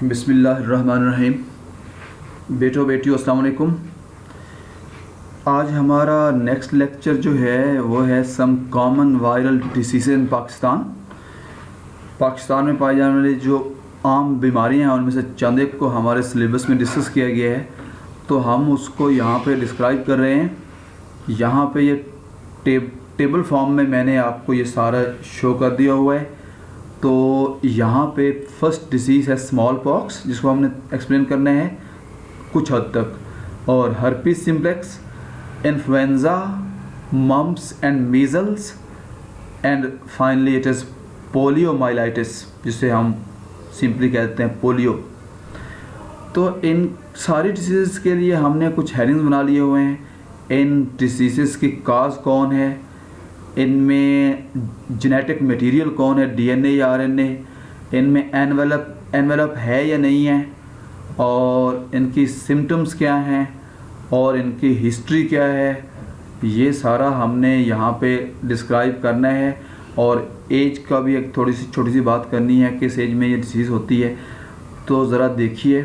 बिस्मिल्लाहिर्रहमानिर्रहीम। बेटो बेटियों अस्सलाम वालेकुम। आज हमारा नेक्स्ट लेक्चर जो है वो है सम कॉमन वायरल डिसीज़ इन पाकिस्तान। पाकिस्तान में पाई जाने वाली जो आम बीमारियां हैं उनमें से चंद एक को हमारे सिलेबस में डिस्कस किया गया है, तो हम उसको यहाँ पे डिस्क्राइब कर रहे हैं। यहाँ पे ये टेबल फॉर्म में मैंने आपको ये सारा शो कर दिया हुआ है। तो यहाँ पे फर्स्ट डिसीज़ है स्मॉल पॉक्स, जिसको हमने एक्सप्लेन करना है कुछ हद तक, और herpes simplex, influenza, mumps and measles, and finally it is poliomyelitis, जिसे हम सिंपली कहते हैं पोलियो। तो इन सारी डिसीज़ के लिए हमने कुछ हेडिंग्स बना लिए हुए हैं। इन डिसीज़ की काज कौन है, इनमें जेनेटिक मटेरियल कौन है, डीएनए या आरएनए, इनमें एनवेलप है या नहीं है, और इनकी सिम्टम्स क्या हैं और इनकी हिस्ट्री क्या है, ये सारा हमने यहाँ पे डिस्क्राइब करना है। और एज का भी एक थोड़ी सी छोटी सी बात करनी है, किस एज में ये डिसीज़ होती है। तो ज़रा देखिए,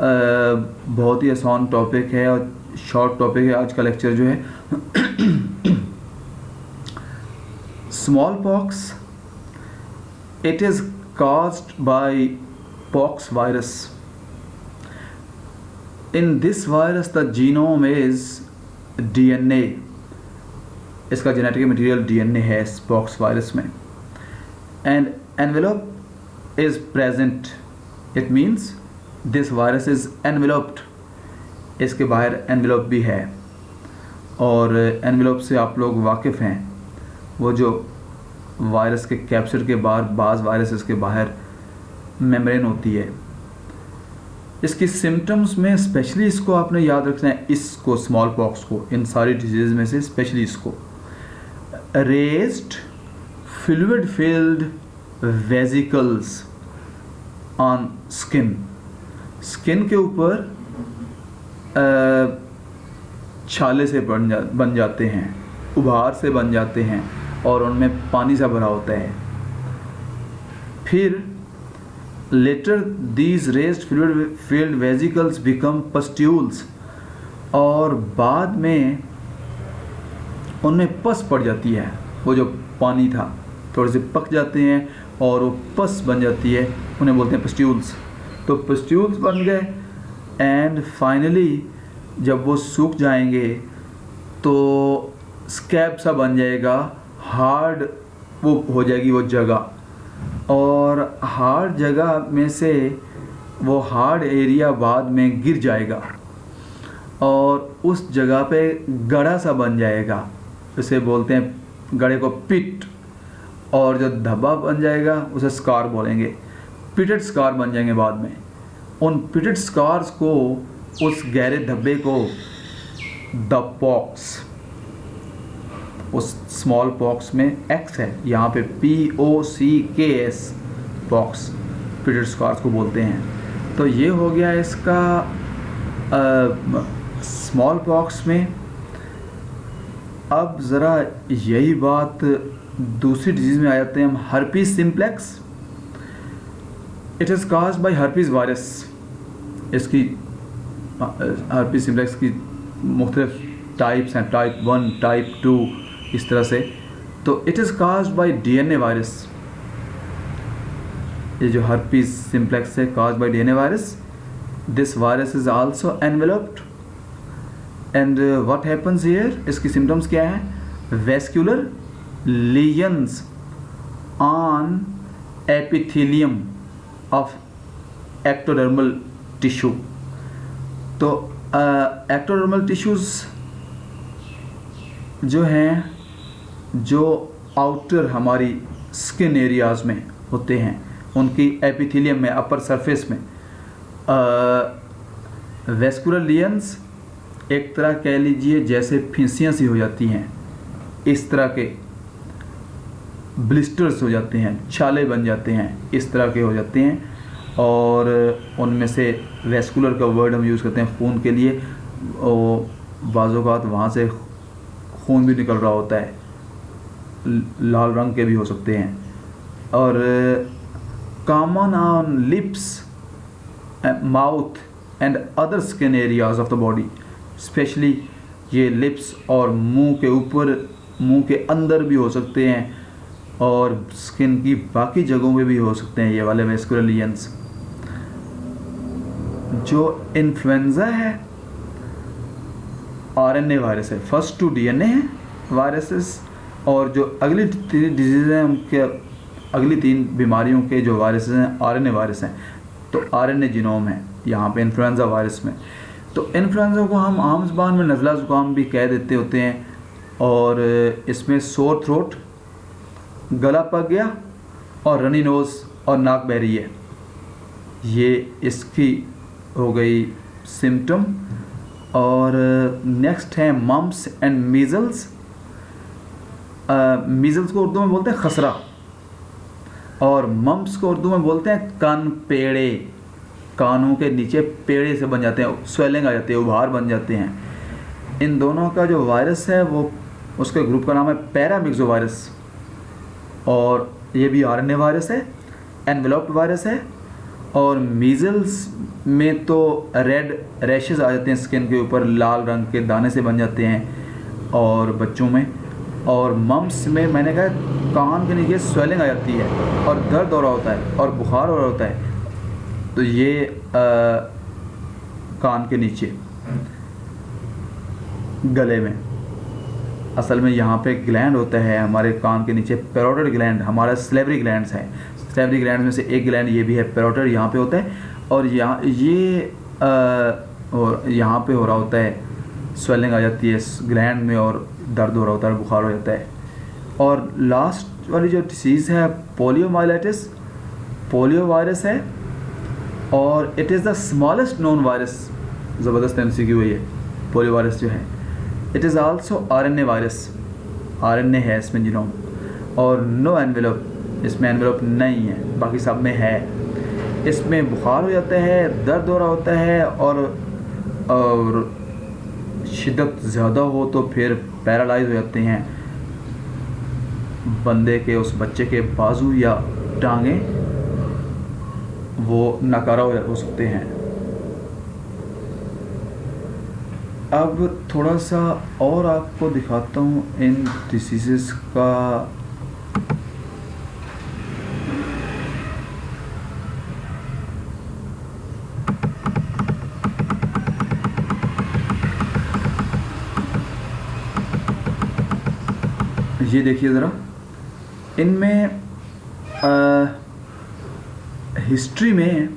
बहुत ही आसान टॉपिक है और शॉर्ट टॉपिक है आज का लेक्चर जो है। Smallpox, it is caused by pox virus. In this virus the genome is DNA. इसका जेनेटिक मटेरियल DNA है इस pox वायरस में, and envelope is present. It means this virus is enveloped. इसके बाहर envelope भी है, और envelope से आप लोग वाकिफ़ हैं, वो जो वायरस के कैप्सूल के बाहर बाज़ वायरसेस के बाहर मेम्ब्रेन होती है। इसकी सिम्टम्स में स्पेशली इसको आपने याद रखना है, इसको स्मॉल पॉक्स को, इन सारी डिजीज़ में से स्पेशली इसको, raised fluid filled vesicles on skin, skin के ऊपर छाले से बन जाते हैं, उभार से बन जाते हैं, और उनमें पानी सा भरा होता है। फिर later these raised fluid filled vesicles become pustules, और बाद में उनमें पस पड़ जाती है। वो जो पानी था थोड़े से पक जाते हैं और वो पस बन जाती है, उन्हें बोलते हैं पस्ट्यूल्स। तो पस्ट्यूल्स बन गए, एंड फाइनली जब वो सूख जाएंगे तो स्कैब सा बन जाएगा, हार्ड वो हो जाएगी वो जगह, और हार्ड जगह में से वो हार्ड एरिया बाद में गिर जाएगा और उस जगह पे गड़ा सा बन जाएगा, उसे बोलते हैं गड़े को पिट, और जो धब्बा बन जाएगा उसे स्कार बोलेंगे, पिटेड स्कार बन जाएंगे बाद में। उन पिटेड स्कार्स को, उस गहरे धब्बे को द पॉक्स, उस स्मॉल पॉक्स में एक्स है यहाँ पे, POCKS, पॉक्स, पिटेड स्कार्स को बोलते हैं। तो ये हो गया इसका स्मॉल पॉक्स में। अब ज़रा यही बात दूसरी डिजीज़ में आ जाते हैं हम, herpes simplex. It is caused by herpes virus. इसकी हर्पीस सिम्प्लेक्स की मुख्तलिफ टाइप्स हैं, टाइप 1, टाइप 2, इस तरह से। तो it is caused by DNA virus. ये जो हर्पीस सिम्प्लेक्स है caused by DNA virus, this virus is also enveloped, and what happens here, इसकी सिम्टम्स क्या है, vascular lesions on epithelium of ectodermal tissue. तो एक्टोडर्मल टिश्यूज़ जो हैं, जो आउटर हमारी स्किन एरियाज़ में होते हैं, उनकी एपिथेलियम में, अपर सरफेस में, वेस्कुलर लीजन्स एक तरह कह लीजिए जैसे फिंसियाँ सी हो जाती हैं, इस तरह के ब्लिस्टर्स हो जाते हैं, छाले बन जाते हैं, इस तरह के हो जाते हैं, और उनमें से वेस्कुलर का वर्ड हम यूज़ करते हैं खून के लिए, और बाज़-औक़ात वहाँ से खून भी निकल रहा होता है, लाल रंग के भी हो सकते हैं। और common on lips mouth and other skin areas of the body, specially ये लिप्स और मुंह के ऊपर, मुंह के अंदर भी हो सकते हैं और स्किन की बाकी जगहों पे भी हो सकते हैं ये वाले वैस्कुलर लीजन्स। जो इन्फ्लुएंजा है आरएनए वायरस है, फर्स्ट टू डीएनए है वायरसेस, और जो अगली 3 डिजीज़ हैं उनके, अगली 3 बीमारियों के जो वायरसेस हैं आरएनए वायरस हैं। तो आरएनए जीनोम है यहाँ पे इन्फ्लुएंजा वायरस में। तो इन्फ्लुएंजा को हम आम ज़ुबान में नज़ला ज़ुकाम भी कह देते होते हैं, और इसमें सोर थ्रोट, गला पक गया और रनी नोज़ और नाक बह रही है, ये इसकी हो गई सिम्टम। और नेक्स्ट है मम्प्स एंड मीज़ल्स। मीज़ल्स को उर्दू में बोलते हैं खसरा, और मम्प्स को उर्दू में बोलते हैं कान पेड़े। कानों के नीचे पेड़े से बन जाते हैं, स्वेलिंग आ जाती है, उभार बन जाते हैं। इन दोनों का जो वायरस है वो, उसके ग्रुप का नाम है पैरामिक्सो वायरस, और ये भी आरएनए वायरस है, एनवेलप्ड वायरस है। और मीज़ल्स में तो रेड रैशेस आ जाते हैं स्किन के ऊपर, लाल रंग के दाने से बन जाते हैं और बच्चों में। और मम्प्स में मैंने कहा कान के नीचे स्वेलिंग आ जाती है और दर्द हो रहा होता है और बुखार हो रहा होता है। तो ये कान के नीचे, गले में, असल में यहाँ पे ग्लैंड होता है हमारे कान के नीचे, पैरोटिड ग्लैंड, हमारा स्लेवरी ग्लैंड्स है। स्लेवरी ग्लैंड में से एक ग्लैंड ये भी है, पैरोटिड, यहाँ पे होता है। और यहाँ ये और यहाँ पे हो रहा होता है, स्वेलिंग आ जाती है इस ग्लैंड में और दर्द हो रहा होता है, बुखार हो जाता है। और लास्ट वाली जो डिसीज़ है पोलियोमाइलाइटिस, पोलियो वायरस है, और it is the smallest known virus. ज़बरदस्त MCQ है ये पोलियो वायरस जो है। It is also RNA virus, RNA है इसमें जीनोम, और नो एनवेलप, इसमें एनवेलप नहीं है, बाकी सब में है। इसमें बुखार हो जाता है, दर्द हो रहा होता है, और शिद्दत ज़्यादा हो तो फिर पैरालाइज हो जाते हैं बंदे के, उस बच्चे के बाजू या टांगें, वो नाकारा हो सकते हैं। अब थोड़ा सा और आपको दिखाता हूँ इन डिसीज़ का। ये देखिए ज़रा, इनमें हिस्ट्री में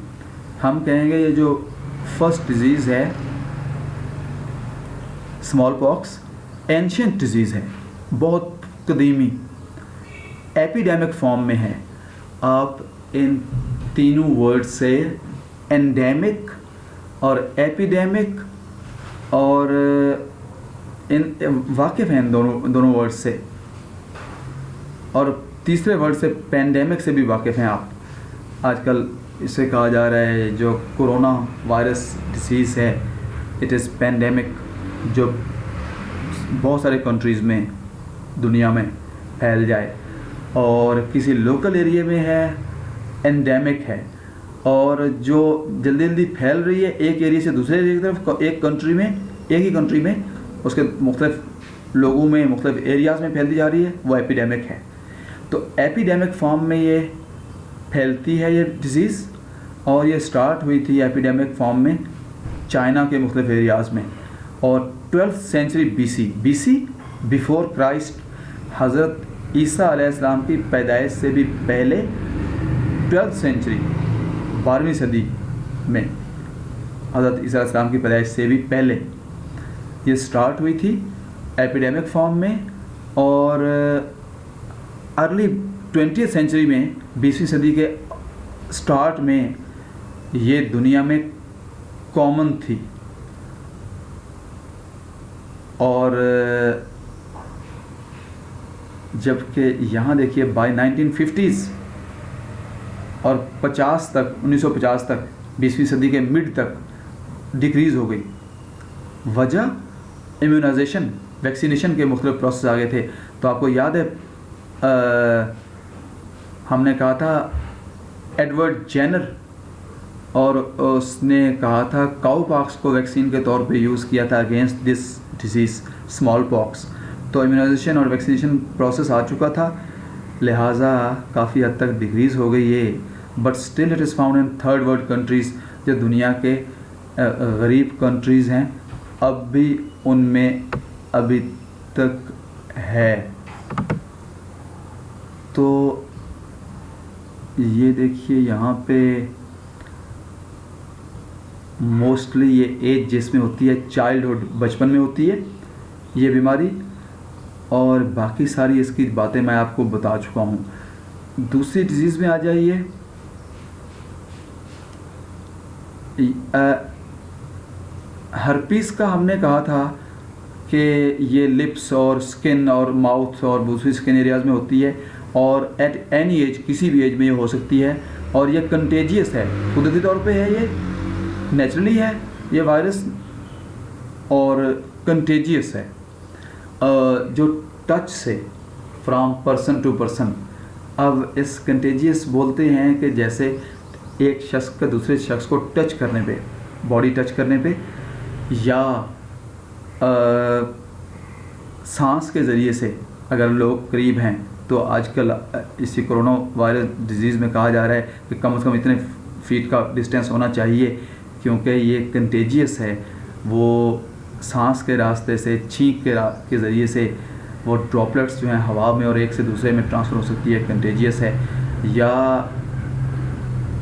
हम कहेंगे ये जो फर्स्ट डिज़ीज़ है स्मॉल पॉक्स, एंशियंट डिज़ीज़ है, बहुत कदीमी, एपिडेमिक फॉर्म में है। आप इन तीनों वर्ड से, एंडेमिक और एपिडेमिक, और इन वाकिफ़ हैं दोनों वर्ड से, और तीसरे वर्ड से पेंडेमिक से भी वाकिफ़ हैं आप। आजकल इसे कहा जा रहा है जो कोरोना वायरस डिसीज़ है, इट इज़ पेंडेमिक, जो बहुत सारे कंट्रीज़ में दुनिया में फैल जाए, और किसी लोकल एरिया में है एंडेमिक है, और जो जल्दी जल्दी फैल रही है एक एरिया से दूसरे एरिया की तरफ, एक कंट्री में, एक ही कंट्री में उसके मुख्तलिफ लोगों में, मुख्तलिफ एरियाज़ में फैलती जा रही है, वो एपिडेमिक है। तो एपिडेमिक फॉर्म में ये फैलती है ये डिज़ीज़, और ये स्टार्ट हुई थी एपिडेमिक फॉर्म में चाइना के मुख्तलिफ एरियाज़ में। और 12th century BC before Christ, हज़रत ईसा अलैहिस्सलाम की पैदाइश से भी पहले, 12th सेंचुरी 12वीं सदी में, हज़रत ईसा अलैहिस्सलाम की पैदाइश से भी पहले ये स्टार्ट हुई थी एपिडेमिक फॉर्म में। और अर्ली 20th सेंचुरी में, 20वीं सदी के स्टार्ट में ये दुनिया में कॉमन थी। और जबकि यहाँ देखिए बाय 1950s और 50 तक, 1950 तक, 20वीं सदी के मिड तक डिक्रीज़ हो गई। वजह इम्यूनाइजेशन, वैक्सीनेशन के मुख्तलिफ प्रोसेस आ गए थे। तो आपको याद है हमने कहा था एडवर्ड जेनर और उसने कहा था काऊ पॉक्स को वैक्सीन के तौर पे यूज़ किया था against this disease small pox. तो इम्यूनाइजेशन और वैक्सीनेशन प्रोसेस आ चुका था, लिहाजा काफ़ी हद तक डिक्रीज़ हो गई है, but still it is found in third world countries, जो दुनिया के गरीब कंट्रीज़ हैं, अब भी उनमें अभी तक है। तो ये देखिए यहाँ पे मोस्टली ये एज जिसमें होती है चाइल्डहुड, बचपन में होती है ये बीमारी, और बाकी सारी इसकी बातें मैं आपको बता चुका हूँ। दूसरी डिजीज़ में आ जाइए, हर्पीस का हमने कहा था कि ये लिप्स और स्किन और माउथ और दूसरी स्किन एरियाज़ में होती है, और एट एनी एज, किसी भी एज में ये हो सकती है, और ये कंटेजियस है, कुदरती तौर पे है, ये नेचुरली है ये वायरस, और कंटेजियस है जो टच से, फ्रॉम पर्सन टू पर्सन। अब इस कंटेजियस बोलते हैं कि जैसे एक शख्स का दूसरे शख्स को टच करने पे, बॉडी टच करने पे, या सांस के ज़रिए से अगर लोग करीब हैं, तो आजकल इसी कोरोना वायरस डिजीज़ में कहा जा रहा है कि कम से कम इतने फीट का डिस्टेंस होना चाहिए, क्योंकि ये कंटेजियस है। वो सांस के रास्ते से, छींक के ज़रिए से वो ड्रॉपलेट्स जो हैं हवा में और एक से दूसरे में ट्रांसफ़र हो सकती है, कंटेजियस है। या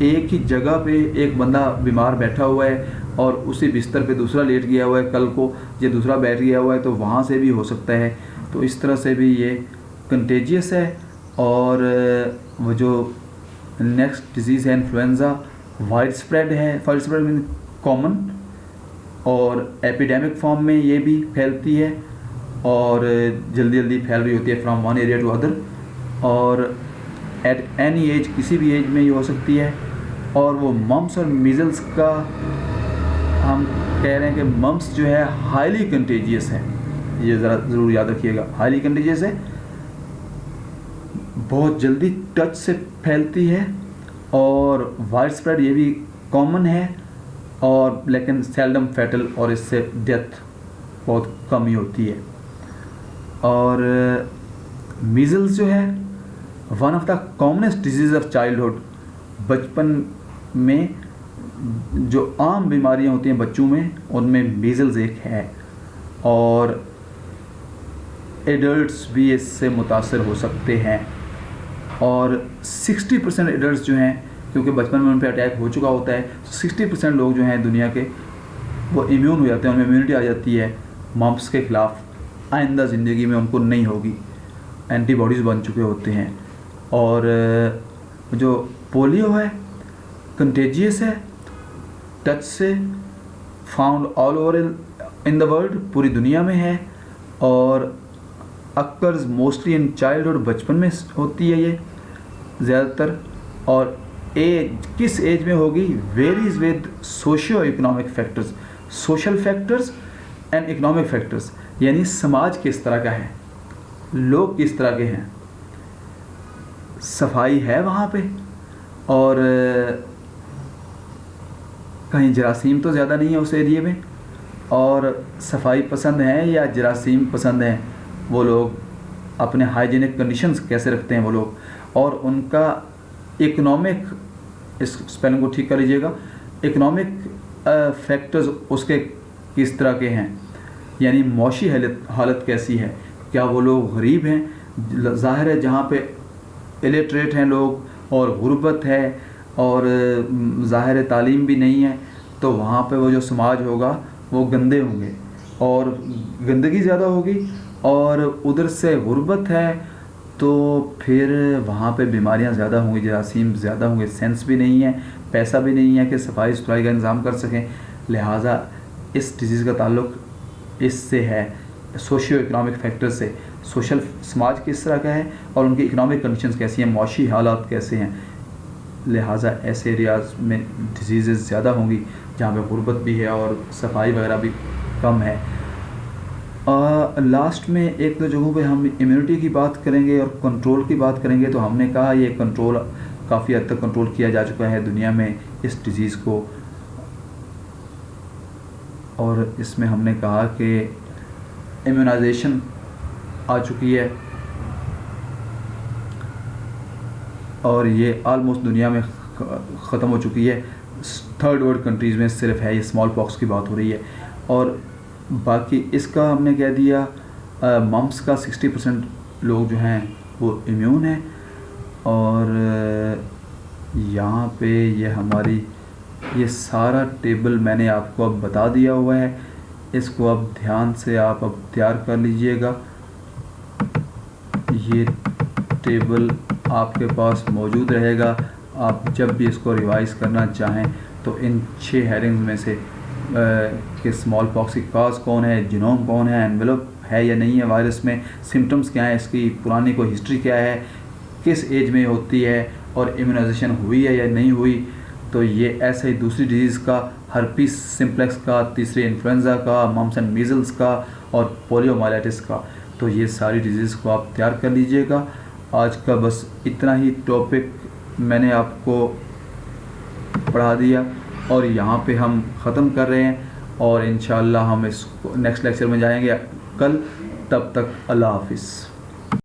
एक ही जगह पे एक बंदा बीमार बैठा हुआ है और उसी बिस्तर पे दूसरा लेट गया हुआ है, कल को ये दूसरा बैठ गया हुआ है, तो वहाँ से भी हो सकता है। तो इस तरह से भी ये कंटेजियस है। और वो जो नेक्स्ट डिजीज़ है इन्फ्लुएंज़ा, वाइड स्प्रेड है, वाइड स्प्रेड मीन कॉमन, और एपिडेमिक फॉर्म में ये भी फैलती है और जल्दी जल्दी फैल रही होती है from one area to other, और एट एनी एज, किसी भी एज में ये हो सकती है। और वो मम्स और मीज़ल्स का हम कह रहे हैं कि मम्स जो है हाईली कंटेजियस है, ये ज़रूर याद रखिएगा, हाईली कंटेजियस है, बहुत जल्दी टच से फैलती है, और वाइड स्प्रेड ये भी कॉमन है, और लेकिन सेल्डम फैटल, और इससे डेथ बहुत कम ही होती है। और मीज़ल्स जो है one of the commonest disease of childhood, बचपन में जो आम बीमारियां होती हैं बच्चों में, उनमें मीज़ल्स एक है, और एडल्ट्स भी इससे मुतासर हो सकते हैं। और 60% एडल्ट्स जो हैं, क्योंकि बचपन में उन पर अटैक हो चुका होता है, 60% लोग जो हैं दुनिया के, वो इम्यून हो जाते हैं, उनमें इम्यूनिटी आ जाती है मम्प्स के ख़िलाफ़, आइंदा ज़िंदगी में उनको नहीं होगी, एंटीबॉडीज़ बन चुके होते हैं। और जो पोलियो है कंटेजियस है, टच से, found all over in the world, पूरी दुनिया में है, और अक्कर्स मोस्टली इन चाइल्डहुड, बचपन में होती है ये ज़्यादातर। और एज, किस एज में होगी, varies with socio economic factors, social factors and economic factors, यानी समाज किस तरह का है, लोग किस तरह के हैं, सफाई है वहाँ पे, और कहीं जरासीम तो ज़्यादा नहीं है उस एरिए में, और सफाई पसंद है या जरासीम पसंद है, वो लोग अपने हाइजीनिक कंडीशंस कैसे रखते हैं वो लोग, और उनका इकोनॉमिक, इस स्पेलिंग को ठीक कर लीजिएगा, इकोनॉमिक फैक्टर्स उसके किस तरह के हैं, यानी मौशी हालत कैसी है, क्या वो लोग गरीब हैं, ज़ाहिर है जहाँ पे इलिटरेट हैं लोग और गुर्बत है और ज़ाहिर तालीम भी नहीं है, तो वहाँ पे वो जो समाज होगा वो गंदे होंगे और गंदगी ज़्यादा होगी, और उधर से गुर्बत है तो फिर वहाँ पे बीमारियाँ ज़्यादा होंगी, जरासीम ज़्यादा होंगे, सेंस भी नहीं है, पैसा भी नहीं है कि सफाई सुथराई का इंतज़ाम कर सकें, लिहाजा इस डिज़ीज़ का ताल्लुक़ इससे है, सोशियो इकनॉमिक फैक्टर से, सोशल समाज किस तरह का है और उनकी इकनॉमिक कंडीशंस कैसी हैं, मौशी हालात कैसे हैं, लिहाजा ऐसे एरियाज़ में डिजीज़ ज़्यादा होंगी जहाँ पे गुर्बत भी है और सफाई वगैरह भी कम है। लास्ट में एक दो जगहों पे हम इम्यूनिटी की बात करेंगे और कंट्रोल की बात करेंगे। तो हमने कहा ये कंट्रोल काफ़ी हद तक कंट्रोल किया जा चुका है दुनिया में इस डिज़ीज़ को। और इसमें हमने कहा कि इम्यूनाइजेशन आ चुकी है और ये आलमोस्ट दुनिया में ख़त्म हो चुकी है। थर्ड वर्ल्ड कंट्रीज़ में सिर्फ है ये स्मॉल पॉक्स की बात हो रही है। और बाकी इसका हमने कह दिया मम्स का 60% लोग जो हैं वो इम्यून हैं। और यहाँ पे ये हमारी ये सारा टेबल मैंने आपको अब बता दिया हुआ है। इसको अब ध्यान से आप अब तैयार कर लीजिएगा। ये टेबल आपके पास मौजूद रहेगा। आप जब भी इसको रिवाइज़ करना चाहें तो इन 6 हेडिंग्स में से कि स्मॉल पॉक्स की काज कौन है, जीनोम कौन है, एनवेलप है या नहीं है वायरस में, सिम्टम्स क्या है, इसकी पुरानी कोई हिस्ट्री क्या है, किस एज में होती है और इम्यूनाइजेशन हुई है या नहीं हुई। तो ये ऐसे ही दूसरी डिजीज़ का, हर्पीस सिम्प्लेक्स का, तीसरे इन्फ्लुएंज़ा का, मम्स एंड मीज़ल्स का और पोलियोमाइलाइटिस का। तो ये सारी डिजीज़ को आप तैयार कर लीजिएगा। आज का बस इतना ही टॉपिक मैंने आपको पढ़ा दिया और यहाँ पे हम ख़त्म कर रहे हैं और इंशाअल्लाह हम इसको नेक्स्ट लेक्चर में जाएंगे कल। तब तक अल्लाह हाफ़िज़।